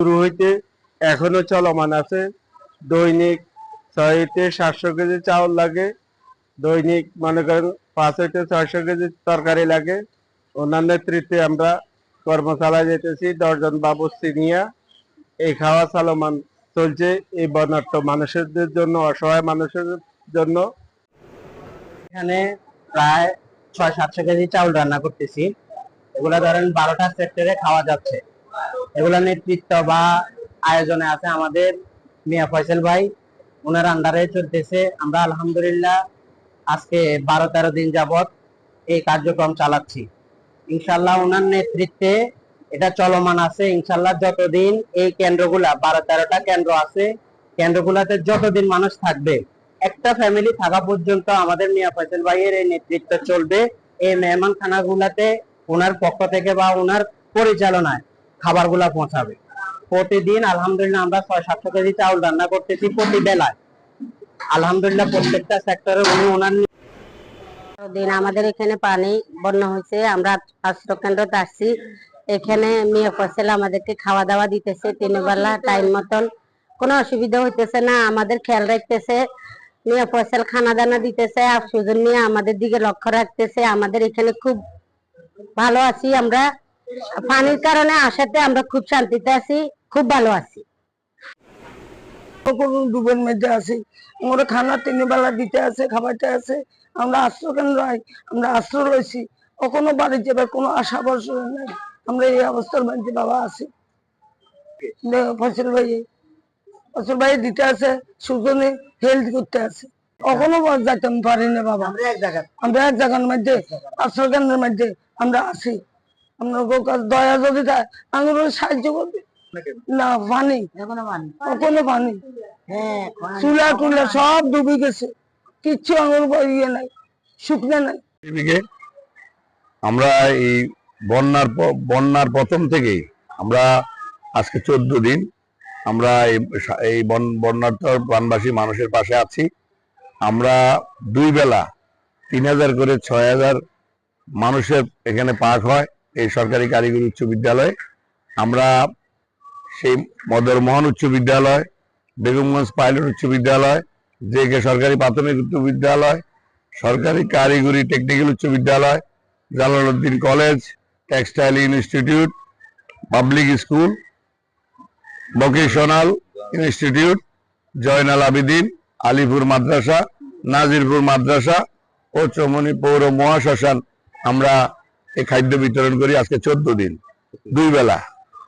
শুরু হইতে এখনো চলমান আছে। দৈনিক 600-700 কেজি চাউল লাগে। দৈনিক মনে করেন 500-600 কেজি তরকারি লাগে। ওনার নেতৃত্বে আমরা কর্ম চালায় যেতেছি 10 জন বাবুর্চি নিয়ে। এই খাওয়া চলমান চলছে এই বর্ণাঢ্য মানুষদের জন্য, অসহায় মানুষের জন্য। এখানে প্রায় 600-700 কেজি চাউল রান্না করতেছি। এগুলা ধরেন 12টা সেক্টরে খাওয়া যাচ্ছে। এগুলা নেতৃত্ব বা আয়োজনে আছে আমাদের মিয়া ফয়সাল ভাই, ওনার আন্ডারে চলতেছে। আমরা আলহামদুলিল্লাহ আজকে 12-13 দিন যাবত এই কার্যক্রম চালাচ্ছি। ইনশাল্লাহ ওনার নেতৃত্বে এটা চলমান আছে। ইনশাল্লাহ যতদিন এই কেন্দ্রগুলা 12-13টা কেন্দ্র আছে, কেন্দ্রগুলাতে যতদিন মানুষ থাকবে, একটা ফ্যামিলি থাকা পর্যন্ত আমাদের মিয়া ফয়সাল ভাইয়ের এই নেতৃত্ব চলবে। এই মেহমান খানাগুলাতে ওনার পক্ষ থেকে বা ওনার পরিচালনায় খাবারগুলা পৌঁছাবে। প্রতিদিন আলহামদুলিল্লাহ আমরা 600-700 কেজি চাউল রান্না করতেছি প্রতি বেলায়। আলহামদুলিল্লাহ প্রত্যেকটা সেক্টরে উনি ওনার দিন আমাদের এখানে পানি বন্যা হয়েছে। আমরা স্বাস্থ্য কেন্দ্রতে আসছি। এখানে মিয়া ফয়সাল আমাদেরকে খাওয়া দাওয়া দিতেছে 3 বেলা টাইম মতন। কোনো অসুবিধা হইতেছে না, আমাদের খেয়াল রাখতেছে। মিয়া ফয়সাল খানা দানা দিতেছে, আর সুজন মিয়া আমাদের দিকে লক্ষ্য রাখতেছে। আমাদের এখানে খুব ভালো আছি আমরা। পানির কারণে আসাতে আমরা খুব শান্তিতে আছি, খুব ভালো আছি। ডুবের মধ্যে আছি, আমরা খানা 3 বেলা দিতে আছে, খাবারটা আছে। আমরা আশ্রয় কেন্দ্র আমরা আশ্রয় লইছি, কখনো বাড়ি যাবে কোনো আশা ভরসা নাই। আমরা এই অবস্থার মধ্যে বাবা আছি। ফসল ভাই দিতে আছে, সুজনে হেলথ করতে আছে। কখনো যাইতাম পারি না বাবা। আমরা এক জায়গার মধ্যে আশ্রয় কেন্দ্রের মধ্যে আমরা আছি। আমরা দয়া যদি আমাদের সাহায্য করবে না। পানি কোনো পানি, চুলা টুলা সব ডুবে গেছে, কিচ্ছু আমার ইয়ে নাই, শুকনো নাই। আমরা এই বন্যার প্রথম থেকেই আমরা আজকে 14 দিন আমরা এই বন্যার্থ প্রাণবাসী মানুষের পাশে আছি। আমরা 2 বেলা 3000 করে 6000 মানুষের এখানে পাক হয় এই সরকারি কারিগরি উচ্চ বিদ্যালয়ে। আমরা সেই মদরমোহন উচ্চ বিদ্যালয়, বেগমগঞ্জ পাইলট উচ্চ বিদ্যালয়, জেকে সরকারি প্রাথমিক উচ্চ বিদ্যালয়, সরকারি কারিগরি টেকনিক্যাল উচ্চ বিদ্যালয়, Jalaluddin college, textile institute, public school, vocational institute, Joynal Abedin, Alipur Madrasa, Nazirpur Madrasa ও চৌমনি পৌর মহাশ্মশান আমরা এই খাদ্য বিতরণ করি আজকে 14 দিন 2 বেলা।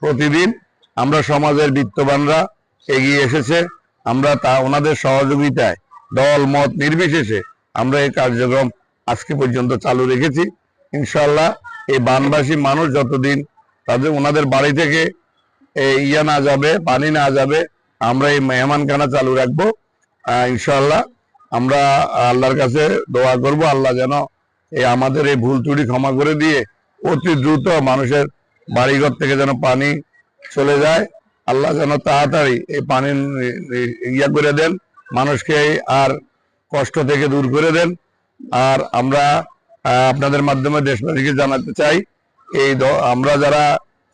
প্রতিদিন আমরা সমাজের বিত্তবানরা এগিয়ে এসেছে, আমরা ওনাদের সহযোগিতায় দল মত নির্বিশেষে আমরা এই কার্যক্রম আজকে পর্যন্ত চালু রেখেছি। ইনশাআল্লাহ এই বানবাসী মানুষ যতদিন ওনাদের বাড়ি থেকে না যাবে, পানি না যাবে, আমরা এই মেহমানখানা চালু রাখবো। ইনশাআল্লাহ আমরা আল্লাহর কাছে দোয়া করব, আল্লাহ যেন আমাদের এই ভুল ত্রুটি ক্ষমা করে দিয়ে অতি দ্রুত মানুষের বাড়িঘর থেকে যেন পানি চলে যায়। আল্লাহ যেন তাড়াতাড়ি এই পানি করে দেন, মানুষকে আর কষ্ট থেকে দূর করে দেন। আর আমরা আপনাদের মাধ্যমে দেশবাসীকে জানাতে চাই, আমরা যারা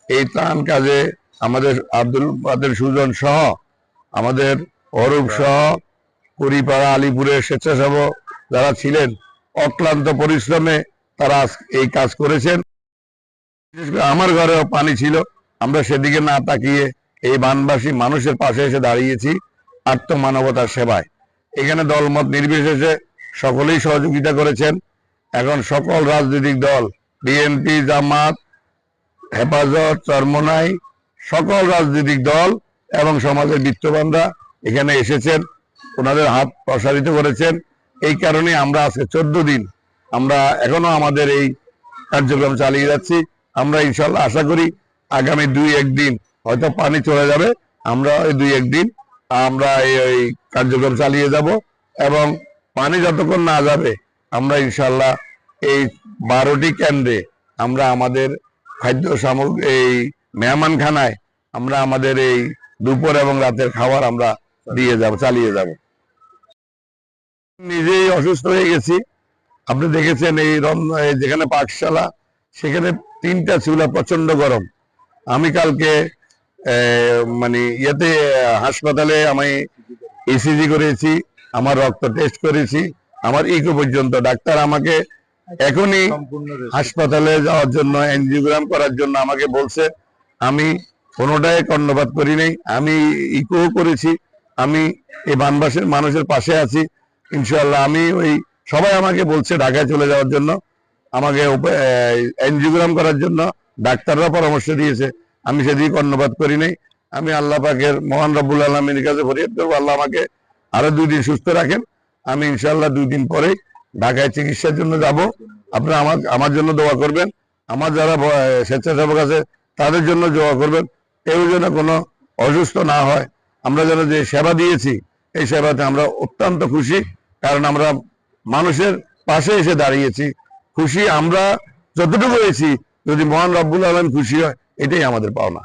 এই ত্রাণ কাজে আমাদের আব্দুল কাদের সুজন সহ, আমাদের অরূপ সহ, কুড়িপাড়া আলিপুরের স্বেচ্ছাসেবক যারা ছিলেন, অক্লান্ত পরিশ্রমে তারা এই কাজ করেছেন। বিশেষ করে আমার ঘরেও পানি ছিল, আমরা সেদিকে না তাকিয়ে এই বানবাসী মানুষের পাশে এসে দাঁড়িয়েছি আত্মমানবতার সেবায়। এখানে দলমত নির্বিশেষে সকলেই সহযোগিতা করেছেন। এখন সকল রাজনৈতিক দল, বিএনপি, জামাত, হেফাজত, চরমোনাই, সকল রাজনৈতিক দল এবং সমাজের বিত্তবানরা এখানে এসেছেন, ওনাদের হাত প্রসারিত করেছেন। এই কারণে আমরা আজকে 14 দিন আমরা এখনো আমাদের এই কার্যক্রম চালিয়ে যাচ্ছি। আমরা ইনশাল্লাহ আশা করি আগামী 2-1 দিন হয়তো পানি চলে যাবে, আমরা এই 2-1 দিন আমরা এই কার্যক্রম চালিয়ে যাব। এবং পানি যতক্ষণ না যাবে আমরা ইনশাল্লাহ এই 12টি কেন্দ্রে আমরা আমাদের খাদ্য সামগ্রী এই মেহমানখানায় আমরা আমাদের এই দুপুর এবং রাতের খাবার আমরা চালিয়ে যাব। নিজেই অসুস্থ হয়ে গেছি, আপনি দেখেছেন এই যেখানে পাকশালা সেখানে 3টা চুলা প্রচন্ড গরম। আমি কালকে মানে ইয়েতে হাসপাতালে আমি ইসিজি করেছি, আমার রক্ত টেস্ট করেছি, আমার ইকো পর্যন্ত। ডাক্তার আমাকে এখনই হাসপাতালে যাওয়ার জন্য, এনজিওগ্রাম করার জন্য আমাকে বলছে। আমি কোনোটাই কর্ণপাত করি নাই, আমি ইকো করেছি, আমি এই বানবাসের মানুষের পাশে আছি ইনশাআল্লাহ। আমি ওই সবাই আমাকে বলছে ঢাকায় চলে যাওয়ার জন্য, আমাকে এনজিওগ্রাম করার জন্য ডাক্তাররা পরামর্শ দিয়েছে, আমি সেদিকে কর্ণপাত করি নাই। আমি আল্লাহ পাকের মহান রব্বুল আলমীর কাছে ফরিয়াদ করবো, আল্লাহ আমাকে আরো 2 দিন সুস্থ রাখেন। আমি ইনশাআল্লাহ 2 দিন পরেই ঢাকায় চিকিৎসার জন্য যাব। আপনারা আমার জন্য দোয়া করবেন, আমার যারা স্বেচ্ছাসেবক আছে তাদের জন্য দোয়া করবেন, কেউ যেন কোনো অসুস্থ না হয়। আমরা যেন যে সেবা দিয়েছি এই সেবাতে আমরা অত্যন্ত খুশি, কারণ আমরা মানুষের পাশে এসে দাঁড়িয়েছি। খুশি আমরা যতটুকু হয়েছি, যদি মহান রব্বুল আলম খুশি হয়, এটাই আমাদের পাওনা।